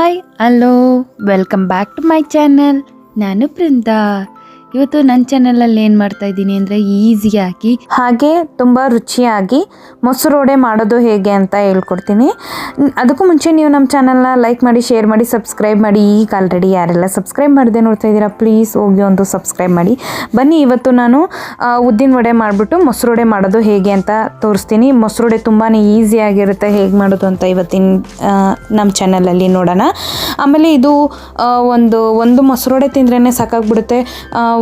Hi hello welcome back to my channel. ನಾನು ಬೃಂದಾ. ಇವತ್ತು ನನ್ನ ಚಾನಲಲ್ಲಿ ಏನು ಮಾಡ್ತಾ ಇದ್ದೀನಿ ಅಂದರೆ ಈಸಿಯಾಗಿ ಹಾಗೆ ತುಂಬ ರುಚಿಯಾಗಿ ಮೊಸರು ವಡೆ ಮಾಡೋದು ಹೇಗೆ ಅಂತ ಹೇಳ್ಕೊಡ್ತೀನಿ. ಅದಕ್ಕೂ ಮುಂಚೆ ನೀವು ನಮ್ಮ ಚಾನಲ್ನ ಲೈಕ್ ಮಾಡಿ, ಶೇರ್ ಮಾಡಿ, ಸಬ್ಸ್ಕ್ರೈಬ್ ಮಾಡಿ. ಈಗ ಆಲ್ರೆಡಿ ಯಾರೆಲ್ಲ ಸಬ್ಸ್ಕ್ರೈಬ್ ಮಾಡದೆ ನೋಡ್ತಾ ಇದ್ದೀರಾ ಪ್ಲೀಸ್ ಹೋಗಿ ಒಂದು ಸಬ್ಸ್ಕ್ರೈಬ್ ಮಾಡಿ. ಬನ್ನಿ, ಇವತ್ತು ನಾನು ಉದ್ದಿನ ವಡೆ ಮಾಡಿಬಿಟ್ಟು ಮೊಸರು ವಡೆ ಮಾಡೋದು ಹೇಗೆ ಅಂತ ತೋರಿಸ್ತೀನಿ. ಮೊಸರು ವಡೆ ತುಂಬಾ ಈಸಿಯಾಗಿರುತ್ತೆ, ಹೇಗೆ ಮಾಡೋದು ಅಂತ ಇವತ್ತಿನ ನಮ್ಮ ಚಾನಲಲ್ಲಿ ನೋಡೋಣ. ಆಮೇಲೆ ಇದು ಒಂದು ಮೊಸರು ವಡೆ ತಿಂದ್ರೇ ಸಾಕಾಗ್ಬಿಡುತ್ತೆ.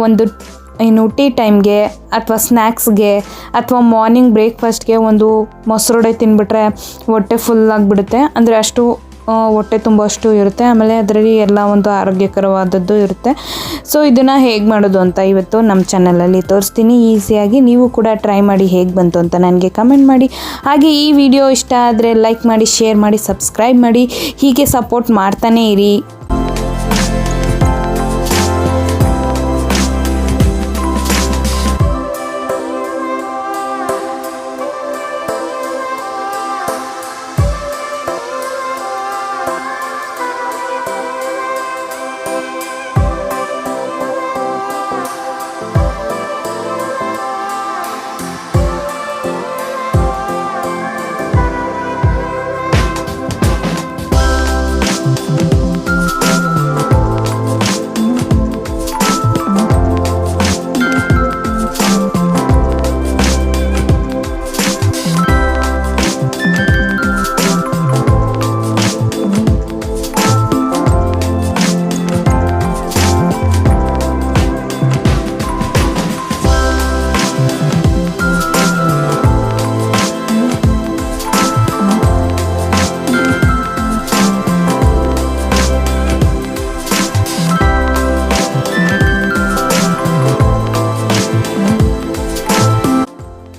ಒಂದು ಟೀ ಟೈಮ್ಗೆ ಅಥವಾ ಸ್ನ್ಯಾಕ್ಸ್ಗೆ ಅಥವಾ ಮಾರ್ನಿಂಗ್ ಬ್ರೇಕ್ಫಾಸ್ಟ್ಗೆ ಒಂದು ಮೊಸರು ವಡೆ ತಿಂದ್ಬಿಟ್ರೆ ಹೊಟ್ಟೆ ಫುಲ್ ಆಗಿಬಿಡುತ್ತೆ. ಅಂದರೆ ಅಷ್ಟು ಹೊಟ್ಟೆ ತುಂಬ ಅಷ್ಟು ಇರುತ್ತೆ. ಆಮೇಲೆ ಅದರಲ್ಲಿ ಎಲ್ಲ ಒಂದು ಆರೋಗ್ಯಕರವಾದದ್ದು ಇರುತ್ತೆ. ಸೊ ಇದನ್ನು ಹೇಗೆ ಮಾಡೋದು ಅಂತ ಇವತ್ತು ನಮ್ಮ ಚಾನಲಲ್ಲಿ ತೋರಿಸ್ತೀನಿ ಈಸಿಯಾಗಿ. ನೀವು ಕೂಡ ಟ್ರೈ ಮಾಡಿ ಹೇಗೆ ಬಂತು ಅಂತ ನನಗೆ ಕಮೆಂಟ್ ಮಾಡಿ. ಹಾಗೆ ಈ ವಿಡಿಯೋ ಇಷ್ಟ ಆದರೆ ಲೈಕ್ ಮಾಡಿ, ಶೇರ್ ಮಾಡಿ, ಸಬ್ಸ್ಕ್ರೈಬ್ ಮಾಡಿ. ಹೀಗೆ ಸಪೋರ್ಟ್ ಮಾಡ್ತಾನೇ ಇರಿ.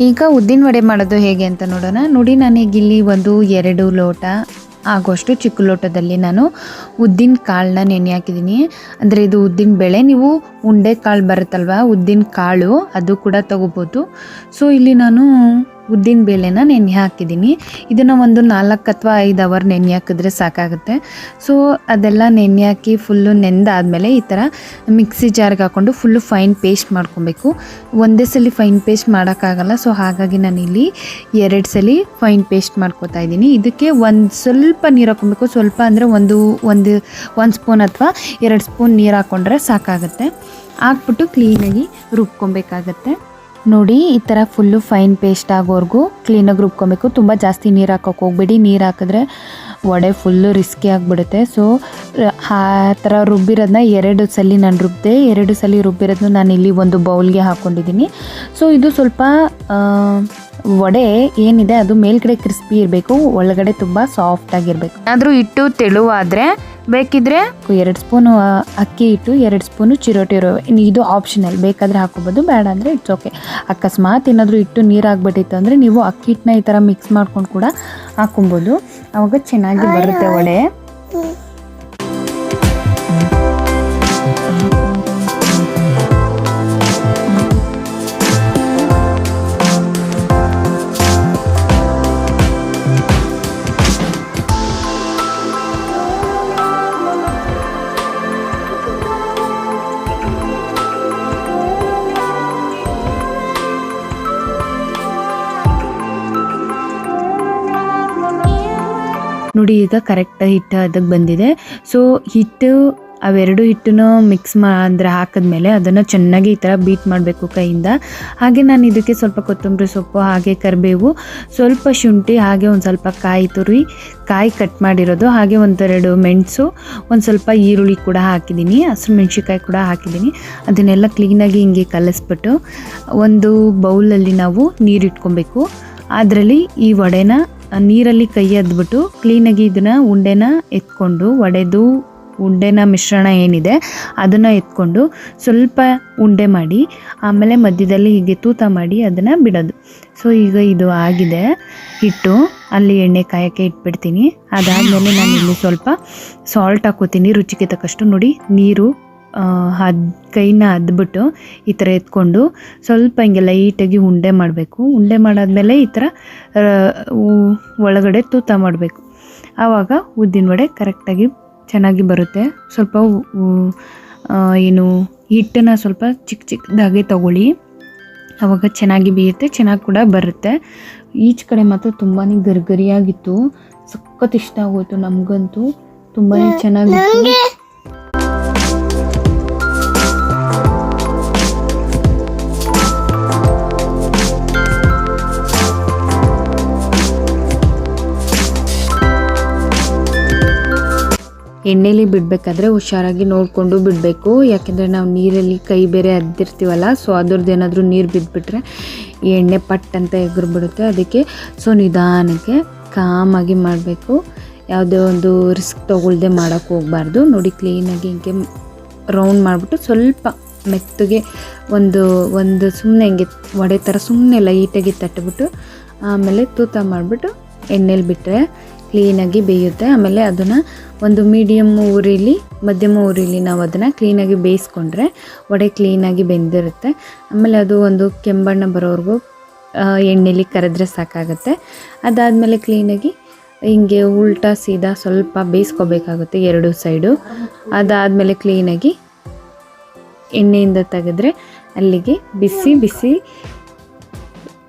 ಈಗ ಉದ್ದಿನ ವಡೆ ಮಾಡೋದು ಹೇಗೆ ಅಂತ ನೋಡೋಣ. ನೋಡಿ, ನಾನೀಗಿಲ್ಲಿ 1-2 ಲೋಟ ಆಗೋಷ್ಟು ಚಿಕ್ಕ ಲೋಟದಲ್ಲಿ ನಾನು ಉದ್ದಿನ ಕಾಳನ್ನ ನೆನೆ ಹಾಕಿದ್ದೀನಿ. ಅಂದರೆ ಇದು ಉದ್ದಿನ ಬೇಳೆ, ನೀವು ಉಂಡೆ ಕಾಳು ಬರುತ್ತಲ್ವ ಉದ್ದಿನ ಕಾಳು, ಅದು ಕೂಡ ತಗೋಬೋದು. ಸೊ ಇಲ್ಲಿ ನಾನು ಉದ್ದಿನ ಬೇಳೆನ ನೆನೆ ಹಾಕಿದ್ದೀನಿ. ಇದನ್ನು 4 ಅಥವಾ 5 ಅವರ್ ನೆನೆ ಹಾಕಿದ್ರೆ ಸಾಕಾಗುತ್ತೆ. ಸೊ ಅದೆಲ್ಲ ನೆನೆ ಹಾಕಿ ಫುಲ್ಲು ನೆಂದಾದಮೇಲೆ ಈ ಥರ ಮಿಕ್ಸಿ ಜಾರ್ಗೆ ಹಾಕ್ಕೊಂಡು ಫುಲ್ಲು ಫೈನ್ ಪೇಸ್ಟ್ ಮಾಡ್ಕೊಬೇಕು. ಒಂದೇ ಸಲ ಫೈನ್ ಪೇಸ್ಟ್ ಮಾಡೋಕ್ಕಾಗಲ್ಲ. ಸೊ ಹಾಗಾಗಿ ನಾನಿಲ್ಲಿ 2 ಸಲ ಫೈನ್ ಪೇಸ್ಟ್ ಮಾಡ್ಕೊತಾ ಇದ್ದೀನಿ. ಇದಕ್ಕೆ ಸ್ವಲ್ಪ ನೀರು ಹಾಕ್ಕೊಬೇಕು. ಸ್ವಲ್ಪ ಅಂದರೆ ಒಂದು ಸ್ಪೂನ್ ಅಥವಾ 2 ಸ್ಪೂನ್ ನೀರು ಹಾಕ್ಕೊಂಡ್ರೆ ಸಾಕಾಗುತ್ತೆ. ಹಾಕ್ಬಿಟ್ಟು ಕ್ಲೀನಾಗಿ ರುಬ್ಕೊಬೇಕಾಗತ್ತೆ. ನೋಡಿ, ಈ ಥರ ಫುಲ್ಲು ಫೈನ್ ಪೇಸ್ಟ್ ಆಗೋವರೆಗೂ ಕ್ಲೀನಾಗಿ ರುಬ್ಕೊಬೇಕು. ತುಂಬ ಜಾಸ್ತಿ ನೀರು ಹಾಕೋಕೆ ಹೋಗ್ಬೇಡಿ. ನೀರು ಹಾಕಿದ್ರೆ ವಡೆ ಫುಲ್ಲು ರಿಸ್ಕಿ ಆಗಿಬಿಡುತ್ತೆ. ಸೊ ಆ ಥರ ರುಬ್ಬಿರೋದನ್ನ 2 ಸಲ ನಾನು ರುಬ್ಬಿದೆ. 2 ಸಲ ರುಬ್ಬಿರೋದನ್ನ ನಾನು ಇಲ್ಲಿ ಒಂದು ಬೌಲ್ಗೆ ಹಾಕ್ಕೊಂಡಿದ್ದೀನಿ. ಸೊ ಇದು ಸ್ವಲ್ಪ ವಡೆ ಏನಿದೆ ಅದು ಮೇಲ್ಗಡೆ ಕ್ರಿಸ್ಪಿ ಇರಬೇಕು, ಒಳಗಡೆ ತುಂಬ ಸಾಫ್ಟಾಗಿರಬೇಕು. ಆದರೂ ಹಿಟ್ಟು ತೆಳುವಾದರೆ ಬೇಕಿದ್ರೆ 2 ಸ್ಪೂನು ಅಕ್ಕಿ ಹಿಟ್ಟು, 2 ಸ್ಪೂನು ಚಿರೋಟಿ ರವೆ, ಇದು ಆಪ್ಷನಲ್, ಬೇಕಾದರೆ ಹಾಕೋಬೋದು, ಬೇಡ ಅಂದರೆ ಇಟ್ಸ್ ಓಕೆ. ಅಕಸ್ಮಾತ್ ಏನಾದರೂ ಹಿಟ್ಟು ನೀರು ಆಗ್ಬಿಟ್ಟಿತ್ತು ಅಂದರೆ ನೀವು ಅಕ್ಕಿ ಹಿಟ್ಟನ್ನ ಈ ಥರ ಮಿಕ್ಸ್ ಮಾಡ್ಕೊಂಡು ಕೂಡ ಹಾಕೊಬೋದು. ಆವಾಗ ಚೆನ್ನಾಗಿ ಬರುತ್ತೆ ವಡೆ. ನೋಡಿ, ಈಗ ಕರೆಕ್ಟ್ ಹಿಟ್ಟು ಅದಕ್ಕೆ ಬಂದಿದೆ. ಸೊ ಹಿಟ್ಟು ಅವೆರಡು ಹಿಟ್ಟನ್ನು ಮಿಕ್ಸ್ ಅಂದರೆ ಹಾಕಿದ್ಮೇಲೆ ಅದನ್ನು ಚೆನ್ನಾಗಿ ಈ ಥರ ಬೀಟ್ ಮಾಡಬೇಕು ಕೈಯಿಂದ. ಹಾಗೆ ನಾನು ಇದಕ್ಕೆ ಸ್ವಲ್ಪ ಕೊತ್ತಂಬರಿ ಸೊಪ್ಪು, ಹಾಗೆ ಕರಿಬೇವು, ಸ್ವಲ್ಪ ಶುಂಠಿ, ಹಾಗೆ ಒಂದು ಸ್ವಲ್ಪ ಕಾಯಿ ತುರಿ, ಕಾಯಿ ಕಟ್ ಮಾಡಿರೋದು, ಹಾಗೆ 1-2 ಮೆಣಸು, ಒಂದು ಸ್ವಲ್ಪ ಈರುಳ್ಳಿ ಕೂಡ ಹಾಕಿದ್ದೀನಿ, ಹಸಿರು ಮೆಣಸಿನ್ಕಾಯಿ ಕೂಡ ಹಾಕಿದ್ದೀನಿ. ಅದನ್ನೆಲ್ಲ ಕ್ಲೀನಾಗಿ ಹಿಂಗೆ ಕಲಿಸ್ಬಿಟ್ಟು ಒಂದು ಬೌಲಲ್ಲಿ ನಾವು ನೀರು ಇಟ್ಕೊಬೇಕು. ಅದರಲ್ಲಿ ಈ ವಡೆನ ನೀರಲ್ಲಿ ಕೈ ಅದ್ಬಿಟ್ಟು ಕ್ಲೀನಾಗಿ ಇದನ್ನು ಉಂಡೆನ ಎತ್ಕೊಂಡು, ವಡೆದು ಉಂಡೆನ ಮಿಶ್ರಣ ಏನಿದೆ ಅದನ್ನು ಎತ್ಕೊಂಡು ಸ್ವಲ್ಪ ಉಂಡೆ ಮಾಡಿ ಆಮೇಲೆ ಮಧ್ಯದಲ್ಲಿ ಹೀಗೆ ತೂತ ಮಾಡಿ ಅದನ್ನು ಬಿಡೋದು. ಸೊ ಈಗ ಇದು ಆಗಿದೆ ಹಿಟ್ಟು. ಅಲ್ಲಿ ಎಣ್ಣೆ ಕಾಯೋಕ್ಕೆ ಇಟ್ಬಿಡ್ತೀನಿ. ಅದಾದಮೇಲೆ ನಾನು ಇಲ್ಲಿ ಸ್ವಲ್ಪ ಸಾಲ್ಟ್ ಹಾಕೋತೀನಿ ರುಚಿಗೆ ತಕ್ಕಷ್ಟು. ನೋಡಿ, ನೀರು ಕೈನ ಅದ್ಬಿಟ್ಟು ಈ ಥರ ಎತ್ಕೊಂಡು ಸ್ವಲ್ಪ ಹಿಂಗೆ ಲೈಟಾಗಿ ಉಂಡೆ ಮಾಡಬೇಕು. ಉಂಡೆ ಮಾಡಾದ್ಮೇಲೆ ಈ ಥರ ಒಳಗಡೆ ತೂತ ಮಾಡಬೇಕು. ಆವಾಗ ಉದ್ದಿನ ವಡೆ ಕರೆಕ್ಟಾಗಿ ಚೆನ್ನಾಗಿ ಬರುತ್ತೆ. ಸ್ವಲ್ಪ ಏನು ಹಿಟ್ಟನ್ನು ಸ್ವಲ್ಪ ಚಿಕ್ಕದಾಗೆ ತಗೊಳ್ಳಿ, ಆವಾಗ ಚೆನ್ನಾಗಿ ಬೇಯುತ್ತೆ, ಚೆನ್ನಾಗಿ ಕೂಡ ಬರುತ್ತೆ. ಈಚ್ ಕಡೆ ಮಾತ್ರ ತುಂಬಾ ಗರಿಗರಿಯಾಗಿತ್ತು, ಸಖತ್ ಇಷ್ಟ ಆಗೋಯ್ತು ನಮಗಂತೂ, ತುಂಬಾ ಚೆನ್ನಾಗಿತ್ತು. ಎಣ್ಣೆಲಿ ಬಿಡಬೇಕಾದ್ರೆ ಹುಷಾರಾಗಿ ನೋಡಿಕೊಂಡು ಬಿಡಬೇಕು, ಯಾಕೆಂದರೆ ನಾವು ನೀರಲ್ಲಿ ಕೈ ಬೇರೆ ಅದ್ದಿರ್ತೀವಲ್ಲ, ಸೊ ಅದ್ರದ್ದು ಏನಾದರೂ ನೀರು ಬಿದ್ದುಬಿಟ್ರೆ ಈ ಎಣ್ಣೆ ಪಟ್ ಅಂತ ಎಗರ್ಬಿಡುತ್ತೆ. ಅದಕ್ಕೆ ಸೊ ನಿಧಾನಕ್ಕೆ ಕಾಮಾಗಿ ಮಾಡಬೇಕು, ಯಾವುದೇ ಒಂದು ರಿಸ್ಕ್ ತೊಗೊಳ್ದೆ ಮಾಡೋಕ್ಕೆ ಹೋಗಬಾರ್ದು. ನೋಡಿ ಕ್ಲೀನಾಗಿ ಹಿಂಗೆ ರೌಂಡ್ ಮಾಡಿಬಿಟ್ಟು ಸ್ವಲ್ಪ ಮೆತ್ತಗೆ ಒಂದು ಸುಮ್ಮನೆ ಹಿಂಗೆ ವಡೆ ಥರ ಸುಮ್ಮನೆ ಲೈಟಾಗಿ ತಟ್ಟಿಬಿಟ್ಟು ಆಮೇಲೆ ತೂತ ಮಾಡಿಬಿಟ್ಟು ಎಣ್ಣೆಲಿ ಬಿಟ್ಟರೆ ಕ್ಲೀನಾಗಿ ಬೇಯುತ್ತೆ. ಆಮೇಲೆ ಅದನ್ನು ಒಂದು ಮಧ್ಯಮ ಉರಿಲಿ ನಾವು ಅದನ್ನು ಕ್ಲೀನಾಗಿ ಬೇಯಿಸ್ಕೊಂಡ್ರೆ ವಡೆ ಕ್ಲೀನಾಗಿ ಬೆಂದಿರುತ್ತೆ. ಆಮೇಲೆ ಅದು ಒಂದು ಕೆಂಬಣ್ಣ ಬರೋವರೆಗೂ ಎಣ್ಣೆಲಿ ಕರೆದ್ರೆ ಸಾಕಾಗುತ್ತೆ. ಅದಾದಮೇಲೆ ಕ್ಲೀನಾಗಿ ಹಿಂಗೆ ಉಲ್ಟಾ ಸೀದಾ ಸ್ವಲ್ಪ ಬೇಯಿಸ್ಕೋಬೇಕಾಗುತ್ತೆ ಎರಡು ಸೈಡು. ಅದಾದಮೇಲೆ ಕ್ಲೀನಾಗಿ ಎಣ್ಣೆಯಿಂದ ತೆಗೆದ್ರೆ ಅಲ್ಲಿಗೆ ಬಿಸಿ ಬಿಸಿ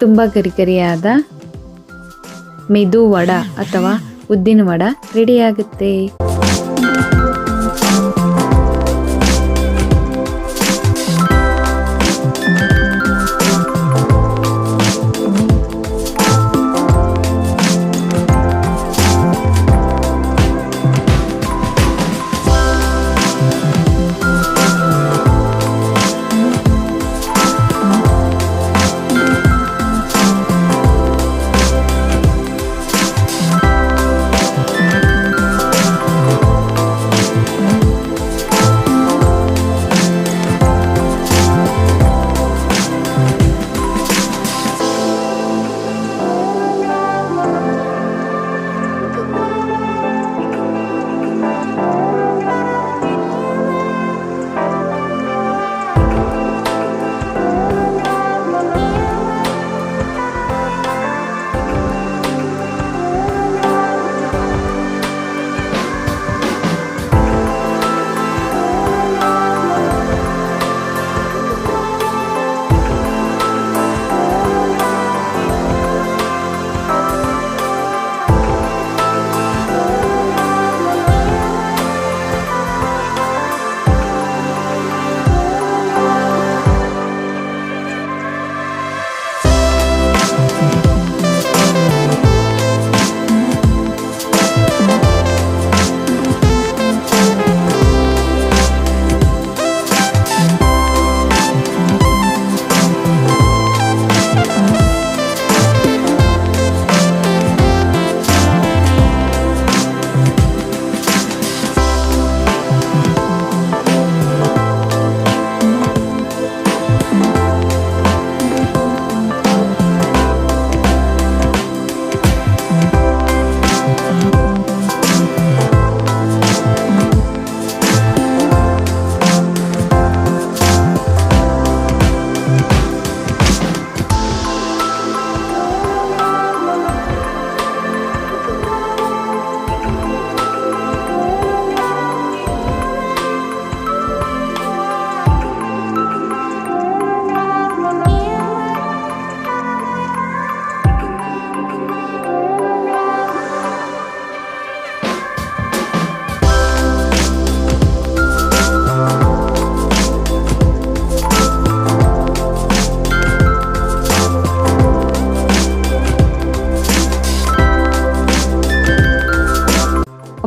ತುಂಬ ಗರಿಗರಿಯಾದ ಮೆದು ವಡ ಅಥವಾ ಉದ್ದಿನ ವಡ ರೆಡಿಯಾಗುತ್ತೆ.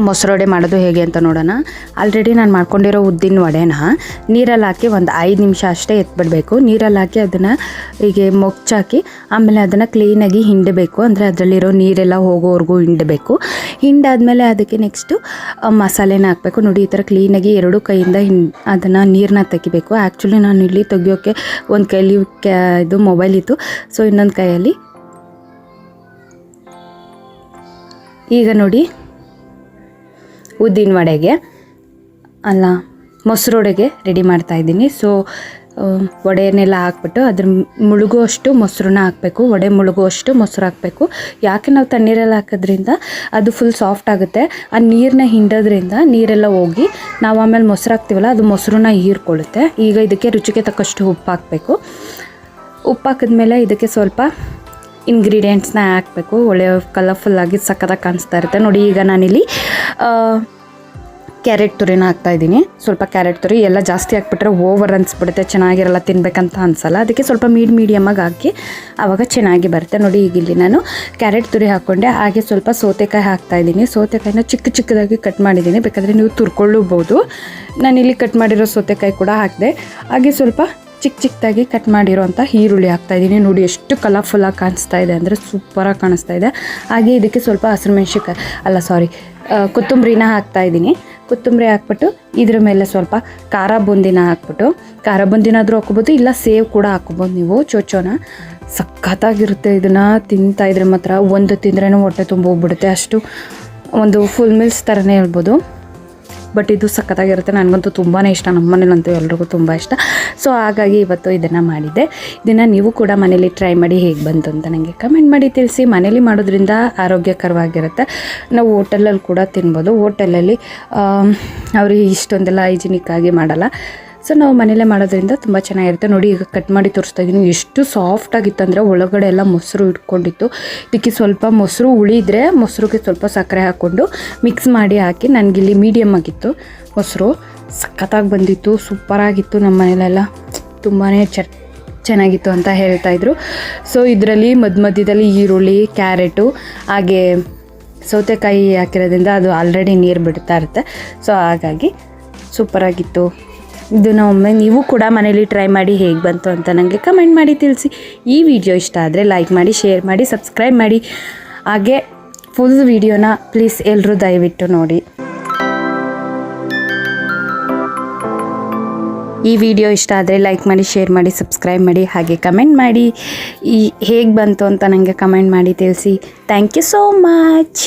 ಮೊಸರೊಡೆ ಮಾಡೋದು ಹೇಗೆ ಅಂತ ನೋಡೋಣ. ಆಲ್ರೆಡಿ ನಾನು ಮಾಡ್ಕೊಂಡಿರೋ ಉದ್ದಿನ ವಡೆನ ನೀರಲ್ಲಿ ಹಾಕಿ ಒಂದು 5 ನಿಮಿಷ ಅಷ್ಟೇ ಎತ್ಬಿಡಬೇಕು. ನೀರಲ್ಲಿ ಹಾಕಿ ಅದನ್ನು ಹೀಗೆ ಮೊಗ್ಚಾಕಿ ಆಮೇಲೆ ಅದನ್ನು ಕ್ಲೀನಾಗಿ ಹಿಂಡಬೇಕು, ಅಂದರೆ ಅದರಲ್ಲಿರೋ ನೀರೆಲ್ಲ ಹೋಗೋವರೆಗೂ ಹಿಂಡಬೇಕು. ಹಿಂಡಾದ್ಮೇಲೆ ಅದಕ್ಕೆ ನೆಕ್ಸ್ಟು ಮಸಾಲೆನ ಹಾಕಬೇಕು. ನೋಡಿ ಈ ಥರ ಕ್ಲೀನಾಗಿ 2 ಕೈಯಿಂದ ಅದನ್ನು ನೀರನ್ನ ತೆಗಿಬೇಕು. ಆ್ಯಕ್ಚುಲಿ ನಾನು ಇಲ್ಲಿ ತೆಗಿಯೋಕ್ಕೆ ಒಂದು ಕೈಲಿ ಇದು ಮೊಬೈಲ್ ಇತ್ತು, ಸೊ ಇನ್ನೊಂದು ಕೈಯಲ್ಲಿ ಈಗ ನೋಡಿ ಉದ್ದಿನ ವಡೆಗೆ ಮೊಸರೊಡೆಗೆ ರೆಡಿ ಮಾಡ್ತಾಯಿದ್ದೀನಿ. ಸೊ ವಡೆಯನ್ನೆಲ್ಲ ಹಾಕ್ಬಿಟ್ಟು ಅದ್ರ ಮುಳುಗುವಷ್ಟು ಮೊಸರನ್ನ ಹಾಕಬೇಕು. ವಡೆ ಮುಳುಗುವಷ್ಟು ಮೊಸರು ಹಾಕಬೇಕು. ಯಾಕೆ ನಾವು ತಣ್ಣೀರಲ್ಲಿ ಹಾಕೋದ್ರಿಂದ ಅದು ಫುಲ್ ಸಾಫ್ಟ್ ಆಗುತ್ತೆ. ಆ ನೀರನ್ನ ಹಿಂಡೋದ್ರಿಂದ ನೀರೆಲ್ಲ ಹೋಗಿ ನಾವು ಆಮೇಲೆ ಮೊಸರು ಹಾಕ್ತೀವಲ್ಲ ಅದು ಮೊಸರನ್ನ ಹೀರ್ಕೊಳ್ಳುತ್ತೆ. ಈಗ ಇದಕ್ಕೆ ರುಚಿಗೆ ತಕ್ಕಷ್ಟು ಉಪ್ಪು ಹಾಕಬೇಕು. ಉಪ್ಪು ಹಾಕಿದ್ಮೇಲೆ ಇದಕ್ಕೆ ಸ್ವಲ್ಪ ಇಂಗ್ರೀಡಿಯೆಂಟ್ಸ್ನ ಹಾಕಬೇಕು. ಒಳ್ಳೆ ಕಲರ್ಫುಲ್ಲಾಗಿ ಸಕ್ಕತ್ತಾಗಿ ಕಾಣಿಸ್ತಾ ಇರುತ್ತೆ ನೋಡಿ. ಈಗ ನಾನಿಲ್ಲಿ ಕ್ಯಾರೆಟ್ ತುರಿನ ಹಾಕ್ತಾಯಿದ್ದೀನಿ. ಸ್ವಲ್ಪ ಕ್ಯಾರೆಟ್ ತುರಿ ಎಲ್ಲ ಜಾಸ್ತಿ ಹಾಕ್ಬಿಟ್ರೆ ಓವರ್ ಅನಿಸ್ಬಿಡುತ್ತೆ, ಚೆನ್ನಾಗಿರಲ್ಲ, ತಿನ್ನಬೇಕಂತ ಅನಿಸಲ್ಲ. ಅದಕ್ಕೆ ಸ್ವಲ್ಪ ಮೀಡಿಯಮ್ಮಾಗಿ ಹಾಕಿ ಆವಾಗ ಚೆನ್ನಾಗಿ ಬರುತ್ತೆ ನೋಡಿ. ಈಗ ಇಲ್ಲಿ ನಾನು ಕ್ಯಾರೆಟ್ ತುರಿ ಹಾಕ್ಕೊಂಡೆ. ಹಾಗೆ ಸ್ವಲ್ಪ ಸೌತೆಕಾಯಿ ಹಾಕ್ತಾಯಿದ್ದೀನಿ. ಸೌತೆಕಾಯಿನ ಚಿಕ್ಕದಾಗಿ ಕಟ್ ಮಾಡಿದ್ದೀನಿ, ಬೇಕಾದರೆ ನೀವು ತುರ್ಕೊಳ್ಳಬಹುದು. ನಾನಿಲ್ಲಿ ಕಟ್ ಮಾಡಿರೋ ಸೌತೆಕಾಯಿ ಕೂಡ ಹಾಕಿದೆ. ಹಾಗೆ ಸ್ವಲ್ಪ ಚಿಕ್ಕದಾಗಿ ಕಟ್ ಮಾಡಿರೋಂಥ ಈರುಳ್ಳಿ ಹಾಕ್ತಾಯಿದ್ದೀನಿ. ನೋಡಿ ಎಷ್ಟು ಕಲರ್ಫುಲ್ಲಾಗಿ ಕಾಣಿಸ್ತಾ ಇದೆ ಅಂದರೆ ಸೂಪರಾಗಿ ಕಾಣಿಸ್ತಾ ಇದೆ. ಹಾಗೆ ಇದಕ್ಕೆ ಸ್ವಲ್ಪ ಕೊತ್ತಂಬರಿನ ಹಾಕ್ತಾಯಿದ್ದೀನಿ. ಕೊತ್ತಂಬರಿ ಹಾಕ್ಬಿಟ್ಟು ಇದ್ರ ಮೇಲೆ ಸ್ವಲ್ಪ ಖಾರ ಬೂಂದಿನ ಹಾಕ್ಬಿಟ್ಟು, ಖಾರ ಬೂಂದಿನಾದರೂ ಹಾಕ್ಕೋಬೋದು, ಇಲ್ಲ ಸೇವ್ ಕೂಡ ಹಾಕ್ಕೋಬೋದು ನೀವು. ಚೋಚೋನ ಸಖತ್ತಾಗಿರುತ್ತೆ. ಇದನ್ನು ತಿಂತಾಯಿದ್ರೆ ಮಾತ್ರ ಒಂದು ತಿಂದ್ರೇ ಹೊಟ್ಟೆ ತುಂಬ ಹೋಗ್ಬಿಡುತ್ತೆ. ಅಷ್ಟು ಒಂದು ಫುಲ್ ಮೀಲ್ಸ್ ಥರನೇ ಹೇಳ್ಬೋದು. ಬಟ್ ಇದು ಸಖತ್ತಾಗಿರುತ್ತೆ. ನನಗಂತೂ ತುಂಬಾ ಇಷ್ಟ, ನಮ್ಮ ಮನೇಲಂತೂ ಎಲ್ರಿಗೂ ತುಂಬ ಇಷ್ಟ. ಸೊ ಹಾಗಾಗಿ ಇವತ್ತು ಇದನ್ನು ಮಾಡಿದ್ದೆ. ಇದನ್ನು ನೀವು ಕೂಡ ಮನೇಲಿ ಟ್ರೈ ಮಾಡಿ ಹೇಗೆ ಬಂತು ಅಂತ ನನಗೆ ಕಮೆಂಟ್ ಮಾಡಿ ತಿಳಿಸಿ. ಮನೇಲಿ ಮಾಡೋದ್ರಿಂದ ಆರೋಗ್ಯಕರವಾಗಿರುತ್ತೆ. ನಾವು ಹೋಟೆಲಲ್ಲಿ ಕೂಡ ತಿನ್ಬೋದು. ಹೋಟೆಲಲ್ಲಿ ಅವರು ಇಷ್ಟೊಂದೆಲ್ಲ ಹೈಜಿನಿಕ್ಕಾಗಿ ಮಾಡಲ್ಲ. ಸೊ ನಾವು ಮನೇಲೇ ಮಾಡೋದ್ರಿಂದ ತುಂಬ ಚೆನ್ನಾಗಿರುತ್ತೆ ನೋಡಿ. ಈಗ ಕಟ್ ಮಾಡಿ ತೋರಿಸ್ತಾ ಇದ್ದೀನಿ. ಎಷ್ಟು ಸಾಫ್ಟಾಗಿತ್ತು ಅಂದರೆ ಒಳಗಡೆ ಎಲ್ಲ ಮೊಸರು ಇಟ್ಕೊಂಡಿತ್ತು. ಇದಕ್ಕೆ ಸ್ವಲ್ಪ ಮೊಸರು ಉಳಿದ್ರೆ ಮೊಸರಿಗೆ ಸ್ವಲ್ಪ ಸಕ್ಕರೆ ಹಾಕ್ಕೊಂಡು ಮಿಕ್ಸ್ ಮಾಡಿ ಹಾಕಿ, ನನಗಿಲ್ಲಿ ಮೀಡಿಯಮ್ ಆಗಿತ್ತು ಮೊಸರು, ಸಖತ್ತಾಗಿ ಬಂದಿತ್ತು, ಸೂಪರಾಗಿತ್ತು. ನಮ್ಮ ಮನೇಲೆಲ್ಲ ತುಂಬಾ ಚೆನ್ನಾಗಿತ್ತು ಅಂತ ಹೇಳ್ತಾಯಿದ್ರು. ಸೊ ಇದರಲ್ಲಿ ಮಧ್ಯದಲ್ಲಿ ಈರುಳ್ಳಿ, ಕ್ಯಾರೆಟು ಹಾಗೆ ಸೌತೆಕಾಯಿ ಹಾಕಿರೋದ್ರಿಂದ ಅದು ಆಲ್ರೆಡಿ ನೀರು ಬಿಡ್ತಾ ಇರುತ್ತೆ. ಸೊ ಹಾಗಾಗಿ ಸೂಪರಾಗಿತ್ತು. ಇದನ್ನು ಒಮ್ಮೆ ನೀವು ಕೂಡ ಮನೇಲಿ ಟ್ರೈ ಮಾಡಿ ಹೇಗೆ ಬಂತು ಅಂತ ನನಗೆ ಕಮೆಂಟ್ ಮಾಡಿ ತಿಳಿಸಿ. ಈ ವಿಡಿಯೋ ಇಷ್ಟ ಆದರೆ ಲೈಕ್ ಮಾಡಿ, ಶೇರ್ ಮಾಡಿ, ಸಬ್ಸ್ಕ್ರೈಬ್ ಮಾಡಿ. ಹಾಗೆ ಫುಲ್ ವಿಡಿಯೋನ ಪ್ಲೀಸ್ ಎಲ್ಲರೂ ದಯವಿಟ್ಟು ನೋಡಿ. ಈ ವಿಡಿಯೋ ಇಷ್ಟ ಆದರೆ ಲೈಕ್ ಮಾಡಿ, ಶೇರ್ ಮಾಡಿ, ಸಬ್ಸ್ಕ್ರೈಬ್ ಮಾಡಿ. ಹಾಗೆ ಕಮೆಂಟ್ ಮಾಡಿ ಹೇಗೆ ಬಂತು ಅಂತ ನನಗೆ ಕಮೆಂಟ್ ಮಾಡಿ ತಿಳಿಸಿ. Thank you so much.